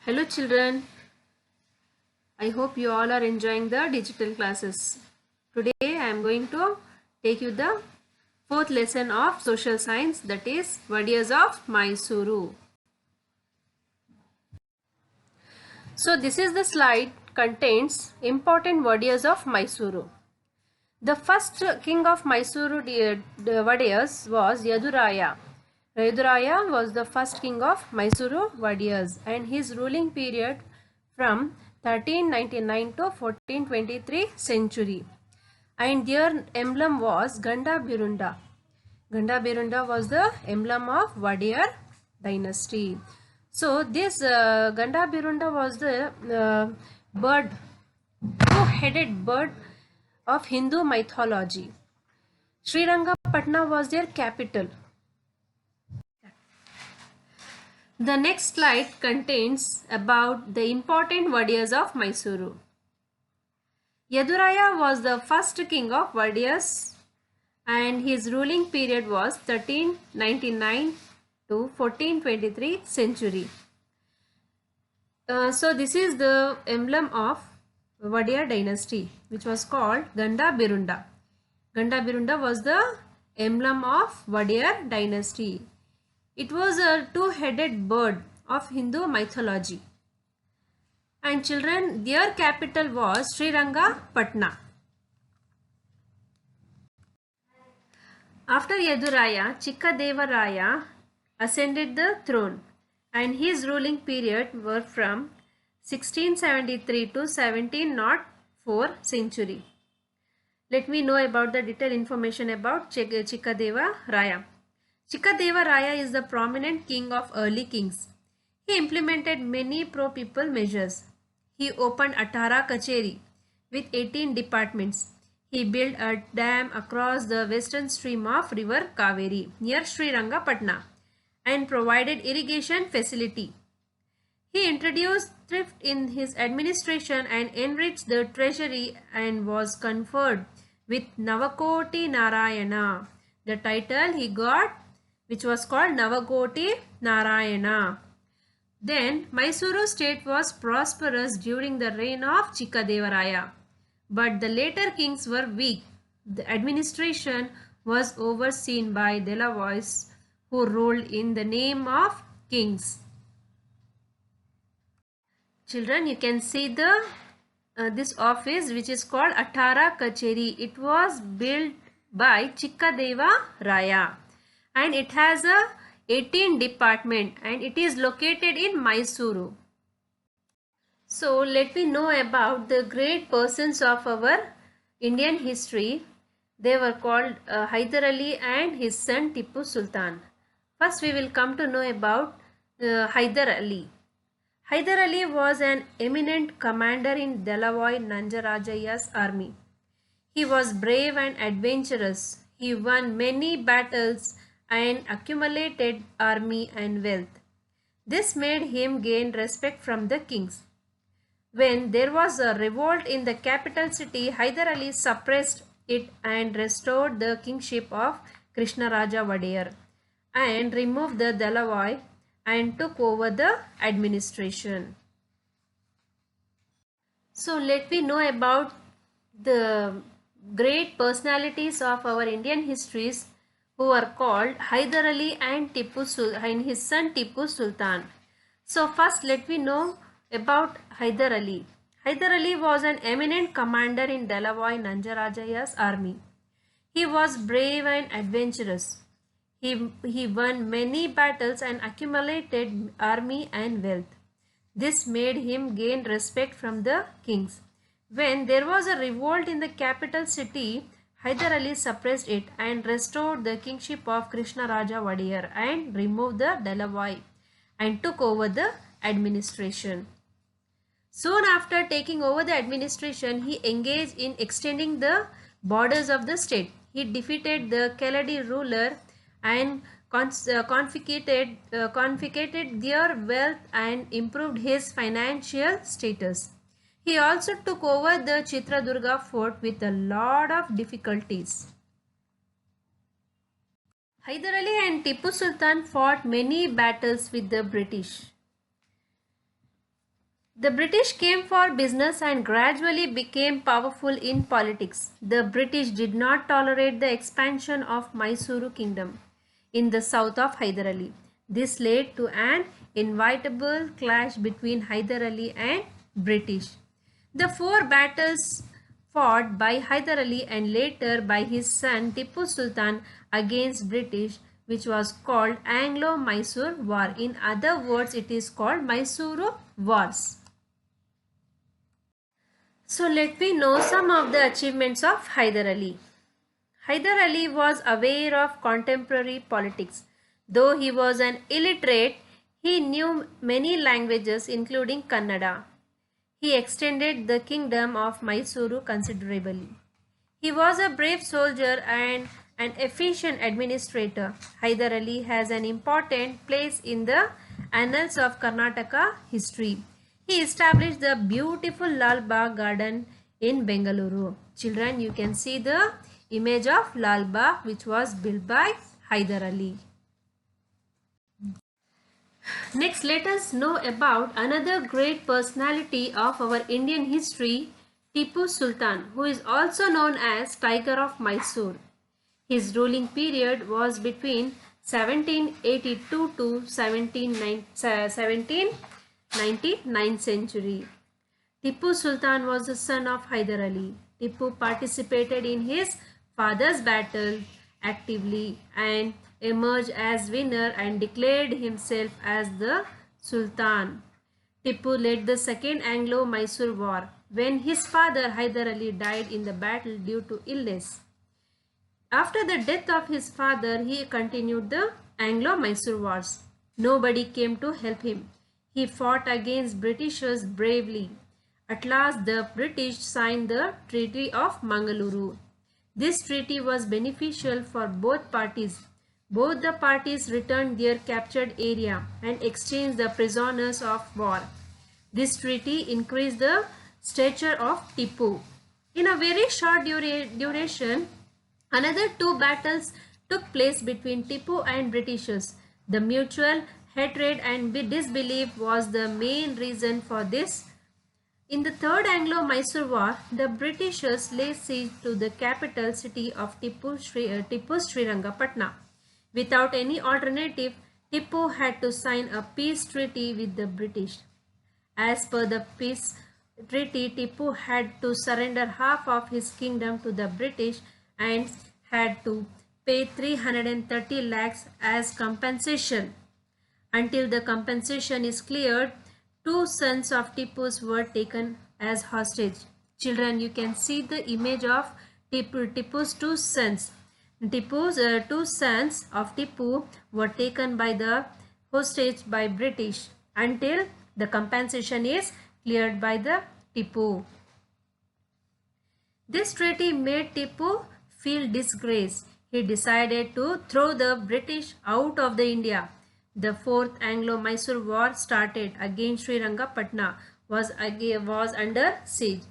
Hello children, I hope you all are enjoying the digital classes. Today I am going to take you the fourth lesson of social science, that is Vadiyas of Mysuru. So this is the slide contains important Vadiyas of Mysuru. The first king of Mysuru Vadiyas was Yaduraya. Yaduraya was the first king of Mysuru Vadiyas and his ruling period from 1399 to 1423 century. And their emblem was Ganda Birunda. Ganda Birunda was the emblem of Wadiyar dynasty. So this Ganda Birunda was the bird, two-headed bird of Hindu mythology. Srirangapatna was their capital. The next slide contains about the important Vadiyas of Mysuru. Yaduraya was the first king of Vadiyas and his ruling period was 1399 to 1423 century. So this is the emblem of Vadiyar dynasty, which was called Ganda Birunda. Ganda Birunda was the emblem of Vadiyar dynasty. It was a two-headed bird of Hindu mythology. And children, their capital was Srirangapatna. After Yaduraya, Chikkadevaraya ascended the throne and his ruling period were from 1673 to 1704 century. Let me know about the detailed information about Chikkadevaraya. Chikkadevaraya is the prominent king of early kings. He implemented many pro-people measures. He opened Atara Kacheri with 18 departments. He built a dam across the western stream of river Kaveri near Srirangapatna and provided irrigation facility. He introduced thrift in his administration and enriched the treasury and was conferred with Navakoti Narayana, the title he got, which was called Navakoti Narayana. Then Mysuru state was prosperous during the reign of Chikkadevaraya, but the later kings were weak. The administration was overseen by Delavois, who ruled in the name of kings. Children, you can see the this office which is called Atara Kacheri. It was built by Chikkadeva Raya and it has a 18 department and it is located in Mysuru. So let me know about the great persons of our Indian history. They were called Hyder Ali and his son Tipu Sultan. First we will come to know about Hyder Ali. Hyder Ali was an eminent commander in Delavoy Nanjarajaya's army. He was brave and adventurous. He won many battles and accumulated army and wealth. This made him gain respect from the kings. When there was a revolt in the capital city, Hyder Ali suppressed it and restored the kingship of Krishnaraja Wadiyar and removed the Delavoy and took over the administration. So let me know about the great personalities of our Indian histories who are called Hyder Ali and his son Tipu Sultan. So first let me know about Hyder Ali. Hyder Ali was an eminent commander in Delavoy Nanjarajaya's army. He was brave and adventurous. He won many battles and accumulated army and wealth. This made him gain respect from the kings. When there was a revolt in the capital city, Hyder Ali suppressed it and restored the kingship of Krishnaraja Wadiyar and removed the Delavoy and took over the administration. Soon after taking over the administration, he engaged in extending the borders of the state. He defeated the Keladi ruler and confiscated their wealth and improved his financial status. He also took over the Chitradurga fort with a lot of difficulties. Hyder Ali and Tipu Sultan fought many battles with the British. The British came for business and gradually became powerful in politics. The British did not tolerate the expansion of Mysuru kingdom in the south of Hyder Ali. This led to an inevitable clash between Hyder Ali and British. The four battles fought by Hyder Ali and later by his son Tipu Sultan against British, which was called Anglo-Mysore War. In other words, it is called Mysuru Wars. So let me know some of the achievements of Hyder Ali. Hyder Ali was aware of contemporary politics. Though he was an illiterate, he knew many languages including Kannada. He extended the kingdom of Mysuru considerably. He was a brave soldier and an efficient administrator. Hyder Ali has an important place in the annals of Karnataka history. He established the beautiful Lal Bagh garden in Bengaluru. Children, you can see the image of Lal Bagh which was built by Hyder Ali. Next, let us know about another great personality of our Indian history, Tipu Sultan, who is also known as Tiger of Mysore. His ruling period was between 1782 to 1799 century. Tipu Sultan was the son of Hyder Ali. Tipu participated in his father's battle actively and emerged as winner and declared himself as the Sultan. Tipu led the second Anglo-Mysore War when his father Hyder Ali died in the battle due to illness. After the death of his father, he continued the Anglo-Mysore Wars. Nobody came to help him. He fought against Britishers bravely. At last, the British signed the Treaty of Mangaluru. This treaty was beneficial for both parties. Both the parties returned their captured area and exchanged the prisoners of war. This treaty increased the stature of Tipu. In a very short duration, another two battles took place between Tipu and Britishers. The mutual hatred and disbelief was the main reason for this. In the Third Anglo-Mysore War, the Britishers laid siege to the capital city of Tipu's Srirangapatna. Without any alternative, Tipu had to sign a peace treaty with the British. As per the peace treaty, Tipu had to surrender half of his kingdom to the British and had to pay 330 lakhs as compensation. Until the compensation is cleared, two sons of Tipu's were taken as hostage. Children, you can see the image of Tipu's two sons. Tipu's two sons of Tipu were taken by the hostage by British until the compensation is cleared by the Tipu. This treaty made Tipu feel disgrace. He decided to throw the British out of the India. The Fourth Anglo-Mysore War started against Srirangapatna was under siege.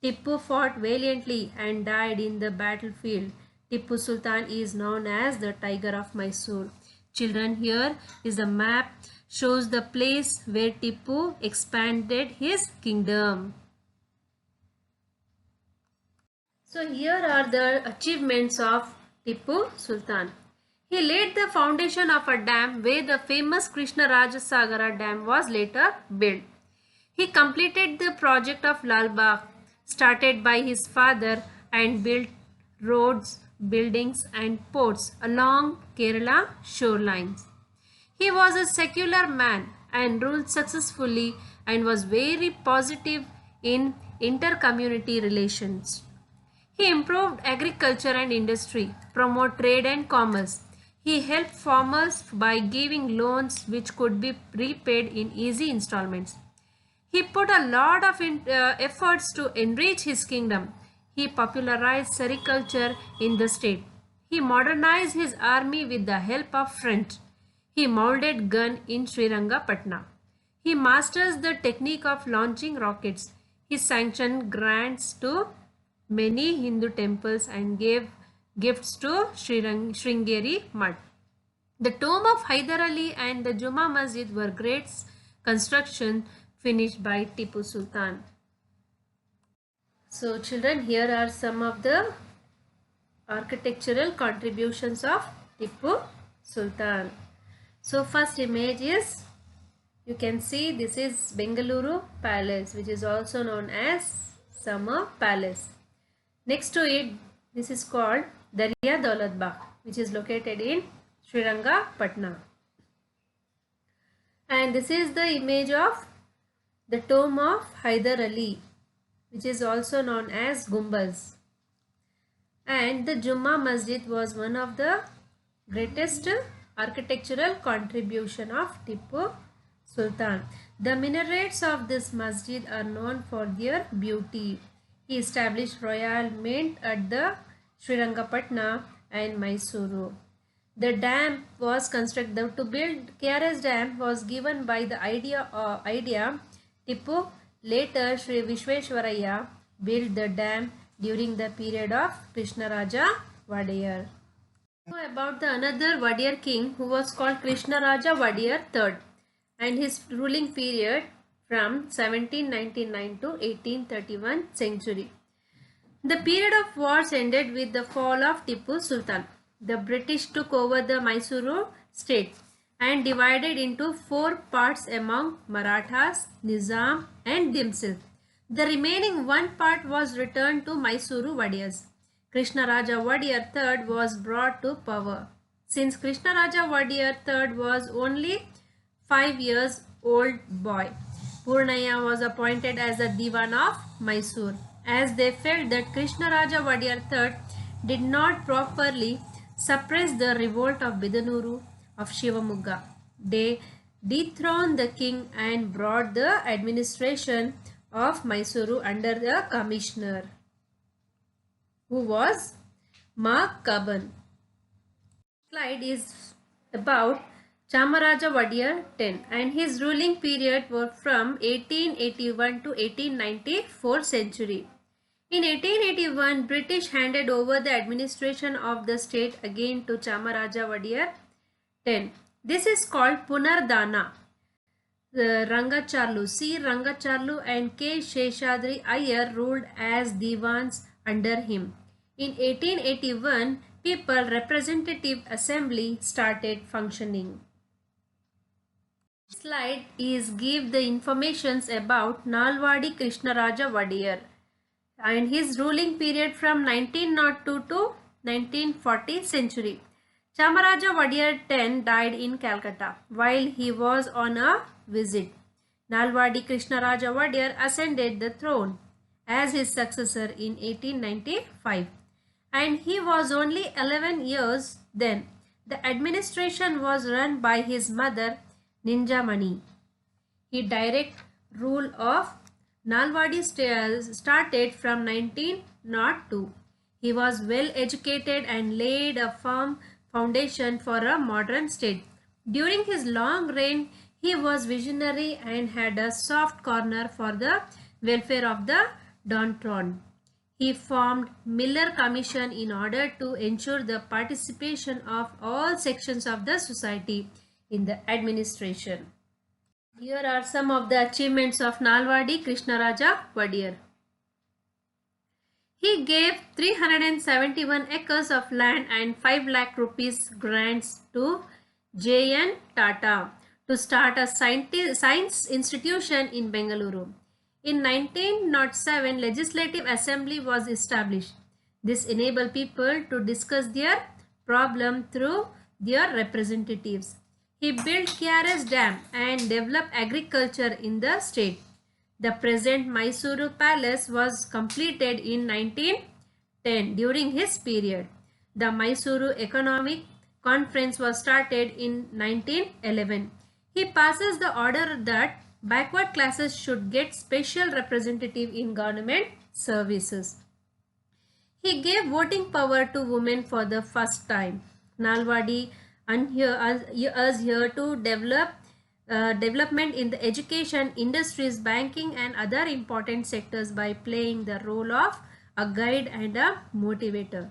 Tipu fought valiantly and died in the battlefield. Tipu Sultan is known as the Tiger of Mysore. Children, here is a map shows the place where Tipu expanded his kingdom. So here are the achievements of Tipu Sultan. He laid the foundation of a dam where the famous Krishnarajasagara Dam was later built. He completed the project of Lal Bagh started by his father and built roads, buildings and ports along Kerala shorelines. He was a secular man and ruled successfully and was very positive in inter-community relations. He improved agriculture and industry, promoted trade and commerce. He helped farmers by giving loans which could be repaid in easy installments. He put a lot of efforts to enrich his kingdom. He popularized sericulture in the state. He modernized his army with the help of French. He molded gun in Srirangapatna. He masters the technique of launching rockets. He sanctioned grants to many Hindu temples and gave gifts to Sringeri Mutt. The tomb of Hyder Ali and the Juma Masjid were great construction finished by Tipu Sultan. So children, here are some of the architectural contributions of Tipu Sultan. So first image is, you can see this is Bengaluru Palace, which is also known as Summer Palace. Next to it, this is called Darya Daulat Bagh, which is located in Srirangapatna. And this is the image of the tomb of Hyder Ali, which is also known as Gumbaz. And the Jummah Masjid was one of the greatest architectural contribution of Tipu Sultan. The minarets of this masjid are known for their beauty. He established royal mint at the Srirangapatna and Mysuru. The dam was constructed to build KRS dam was given by the idea Tipu. Later Sri Vishweshwaraya built the dam during the period of Krishnaraja Wadiyar. Now about the another Wadiyar king who was called Krishnaraja Wadiyar III, and his ruling period from 1799 to 1831 century. The period of wars ended with the fall of Tipu Sultan. The British took over the Mysuru state and divided into 4 parts among Marathas, Nizam and themselves. The remaining one part was returned to Mysuru Wadiyars. Krishnaraja Wadiyar III was brought to power. Since Krishnaraja Wadiyar III was only 5 years old boy, Purnaya was appointed as a Diwan of Mysore, as they felt that Krishnaraja Wadiyar III did not properly suppress the revolt of Bidanuru of Shivamogga. They dethroned the king and brought the administration of Mysuru under the commissioner, who was Makaban. Slide is about Chamaraja Wadiyar X, and his ruling period was from 1881 to 1894 century. In 1881, British handed over the administration of the state again to Chamaraja Wadiyar X. This is called Punardana. Rangacharlu, C. Rangacharlu and K. Sheshadri Iyer ruled as Diwans under him. In 1881, People Representative Assembly started functioning. Slide is give the informations about Nalwadi Krishnaraja Wadiyar and his ruling period from 1902 to 1940 century. Chamaraja Wadiyar X died in Calcutta while he was on a visit. Nalwadi Krishnaraja Wadiyar ascended the throne as his successor in 1895, and he was only 11 years then. The administration was run by his mother Ninjamani. His direct rule of Nalwadi started from 1902. He was well educated and laid a firm foundation for a modern state. During his long reign, he was visionary and had a soft corner for the welfare of the downtrodden. He formed Miller Commission in order to ensure the participation of all sections of the society in the administration. Here are some of the achievements of Nalwadi Krishnaraja Wadiyar. He gave 371 acres of land and 5 lakh rupees grants to J.N. Tata to start a science institution in Bengaluru. In 1907, Legislative Assembly was established. This enabled people to discuss their problem through their representatives. He built KRS Dam and developed agriculture in the state. The present Mysuru Palace was completed in 1910 during his period. The Mysuru Economic Conference was started in 1911. He passes the order that backward classes should get special representative in government services. He gave voting power to women for the first time. Nalwadi is here to develop development in the education, industries, banking and other important sectors by playing the role of a guide and a motivator.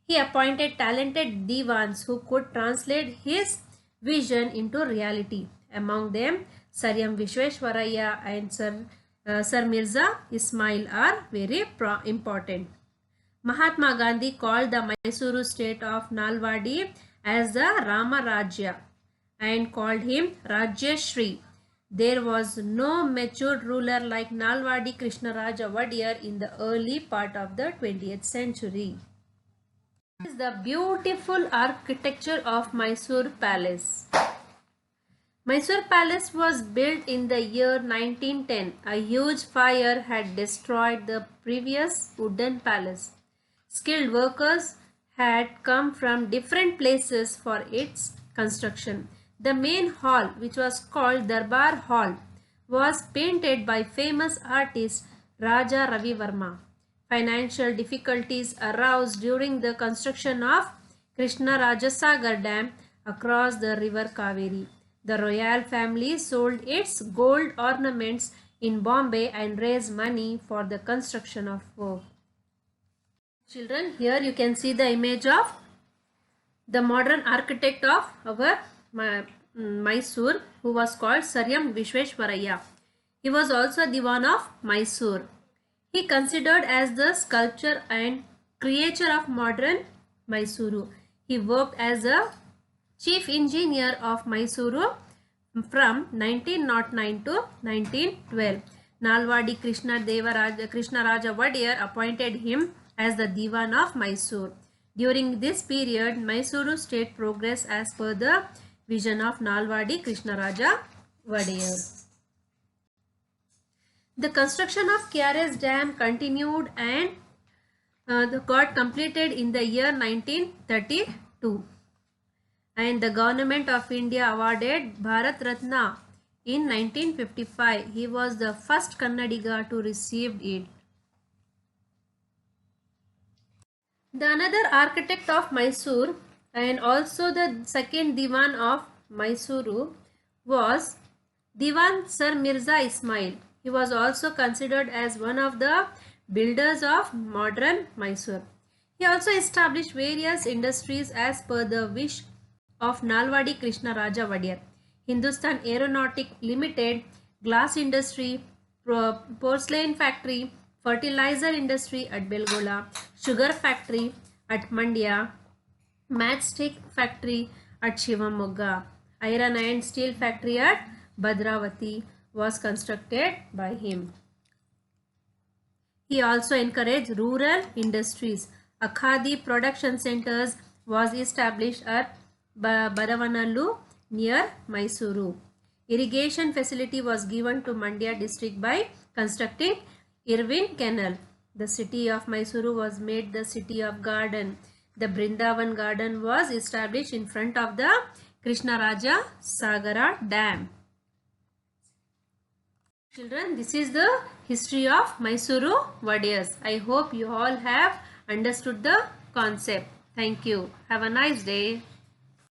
He appointed talented divans who could translate his vision into reality. Among them, Sir Vishweshwaraya and Sir Mirza Ismail are very important. Mahatma Gandhi called the Mysuru state of Nalwadi as the Rama Rajya and called him Rajyashri. There was no matured ruler like Nalwadi Krishnaraja Wadiyar in the early part of the 20th century. This is the beautiful architecture of Mysore Palace. Mysore Palace was built in the year 1910. A huge fire had destroyed the previous wooden palace. Skilled workers had come from different places for its construction. The main hall, which was called Darbar Hall, was painted by famous artist Raja Ravi Verma. Financial difficulties arose during the construction of Krishna Rajasagar Dam across the river Kaveri. The royal family sold its gold ornaments in Bombay and raised money for the construction of fort. Children, here you can see the image of the modern architect of our Mysore, who was called Sir Vishweshwaraya. He was also Diwan of Mysore. He considered as the sculptor and creator of modern Mysuru. He worked as a chief engineer of Mysuru from 1909 to 1912. Nalwadi Krishna Raja Wadiyar appointed him as the Diwan of Mysore. During this period, Mysuru state progressed as per the vision of Nalwadi Krishna Raja Wadiyar. The construction of KRS Dam continued and got completed in the year 1932. And the government of India awarded Bharat Ratna in 1955. He was the first Kannadiga to receive it. The another architect of Mysore and also the second Diwan of Mysuru was Diwan Sir Mirza Ismail. He was also considered as one of the builders of modern Mysore. He also established various industries as per the wish of Nalwadi Krishna Raja Wadiyar. Hindustan Aeronautic Limited, glass industry, porcelain factory, fertilizer industry at Belgola, sugar factory at Mandya, matchstick factory at Shivamogga, iron and steel factory at Bhadravati was constructed by him. He also encouraged rural industries. A khadi production centers was established at Baravanallu near Mysuru. Irrigation facility was given to Mandya district by constructing Irvine Canal. The city of Mysuru was made the city of garden. The Brindavan garden was established in front of the Krishna Raja Sagara Dam. Children, this is the history of Mysuru Wadiyars. I hope you all have understood the concept. Thank you. Have a nice day.